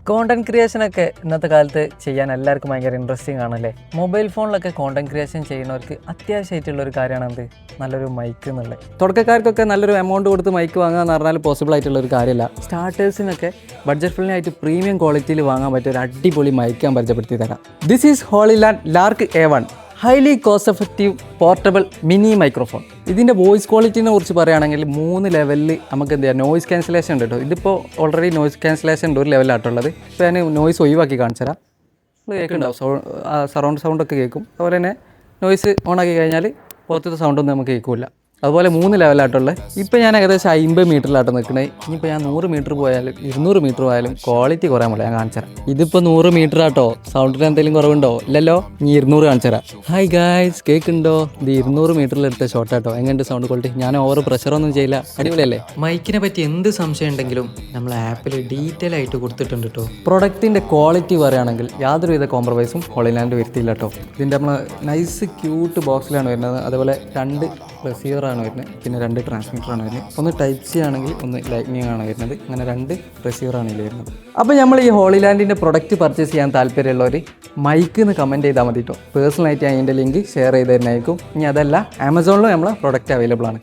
Content ക്രിയേഷനൊക്കെ ഇന്നത്തെ കാലത്ത് ചെയ്യാൻ എല്ലാവർക്കും ഭയങ്കര ഇൻട്രസ്റ്റിംഗ് ആണല്ലേ. മൊബൈൽ ഫോണിലൊക്കെ കോണ്ടന്റ് ക്രിയേഷൻ ചെയ്യുന്നവർക്ക് അത്യാവശ്യമായിട്ടുള്ള ഒരു കാര്യമാണ് എന്ത്, നല്ലൊരു മൈക്ക് എന്നുള്ളത്. തുടക്കക്കാർക്കൊക്കെ നല്ലൊരു എമൗണ്ട് കൊടുത്ത് മൈക്ക് വാങ്ങുക എന്ന് പറഞ്ഞാൽ പോസിബിൾ ആയിട്ടുള്ള ഒരു കാര്യമല്ല. സ്റ്റാർട്ടേഴ്സിനൊക്കെ ബഡ്ജറ്റ് ഫ്രണ്ട്ലി പ്രീമിയം ക്വാളിറ്റിയിൽ വാങ്ങാൻ പറ്റിയ ഒരു അടിപൊളി മൈക്ക് ഞാൻ പരിചയപ്പെടുത്തി തരാം. This is Holy Land Lark A1 highly cost effective portable mini microphone. ഇതിൻ്റെ വോയിസ് ക്വാളിറ്റിനെ കുറിച്ച് പറയുകയാണെങ്കിൽ 3 ലെവലിൽ നമുക്ക് എന്ത് ചെയ്യാം, നോയിസ് ക്യാൻസലേഷൻ ഉണ്ട് കേട്ടോ. ഇതിപ്പോൾ ഓൾറെഡി നോയിസ് ക്യാൻസലേഷൻ ഉണ്ട് ഒരു ലെവലായിട്ടുള്ളത്. ഇപ്പോൾ ഞാൻ നോയിസ് ഒഴിവാക്കി കാണിച്ചു തരാം. കേൾക്കുന്നുണ്ടാവും, സറൗണ്ട് സൗണ്ടൊക്കെ കേൾക്കും. അതുപോലെ തന്നെ നോയിസ് ഓണാക്കി കഴിഞ്ഞാൽ പുറത്തത്തെ സൗണ്ടൊന്നും നമുക്ക് കേൾക്കില്ല. അതുപോലെ 3 ലെവലായിട്ടുള്ളത്. ഇപ്പോൾ ഞാൻ ഏകദേശം 50 മീറ്ററിലായിട്ട് നിൽക്കുന്നത്. ഇനിയിപ്പോൾ ഞാൻ 100 മീറ്റർ പോയാലും 200 മീറ്റർ പോയാലും ക്വാളിറ്റി കുറയാൻ പറ്റില്ല. ഞാൻ കാണിച്ചു തരാം. ഇതിപ്പോൾ 100 മീറ്റർ ആട്ടോ. സൗണ്ടിന് എന്തെങ്കിലും കുറവുണ്ടോ? ഇല്ലല്ലോ. ഇനി 200 കാണിച്ചു തരാം. ഹായ് ഗായ്സ്, കേൾക്കുന്നുണ്ടോ? ഇത് 200 മീറ്ററിലെടുത്ത ഷോട്ടാട്ടോ. എങ്ങനെയുണ്ട് സൗണ്ട് ക്വാളിറ്റി? ഞാൻ ഓവർ പ്രഷറൊന്നും ചെയ്യില്ല. അടിപൊളിയല്ലേ? മൈക്കിനെ പറ്റി എന്ത് സംശയം ഉണ്ടെങ്കിലും നമ്മൾ ആപ്പിൽ ഡീറ്റെയിൽ ആയിട്ട് കൊടുത്തിട്ടുണ്ട് കേട്ടോ. പ്രൊഡക്റ്റിൻ്റെ ക്വാളിറ്റി പറയുകയാണെങ്കിൽ യാതൊരുവിധ കോംപ്രമൈസും ഹോളിലാൻഡ് വരുത്തിയില്ല കേട്ടോ. ഇതിൻ്റെ നമ്മൾ നൈസ് ക്യൂട്ട് ബോക്സിലാണ് വരുന്നത്. അതുപോലെ 2 റിസീവറാണ് വരുന്നത്, പിന്നെ 2 ട്രാൻസ്മിറ്ററാണ് വരുന്നത്. ഒന്ന് ടൈപ്പ് സി ആണെങ്കിൽ ഒന്ന് ലൈറ്റ്നിങ് ആണ് വരുന്നത്. അങ്ങനെ 2 റിസീവറാണ് ഇതിൽ വരുന്നത്. അപ്പോൾ നമ്മൾ ഈ ഹോളിലാൻഡിൻ്റെ പ്രൊഡക്റ്റ് പർച്ചേസ് ചെയ്യാൻ താല്പര്യമുള്ളവർ മൈക്ക് എന്ന് കമൻറ്റ് ചെയ്താൽ മതി കേട്ടോ. പേഴ്സണലായിട്ട് അതിൻ്റെ ലിങ്ക് ഷെയർ ചെയ്ത് തരുന്നതായിരിക്കും. ഇനി അതല്ല, ആമസോണിലും നമ്മളെ പ്രൊഡക്റ്റ് അവൈലബിൾ ആണ്.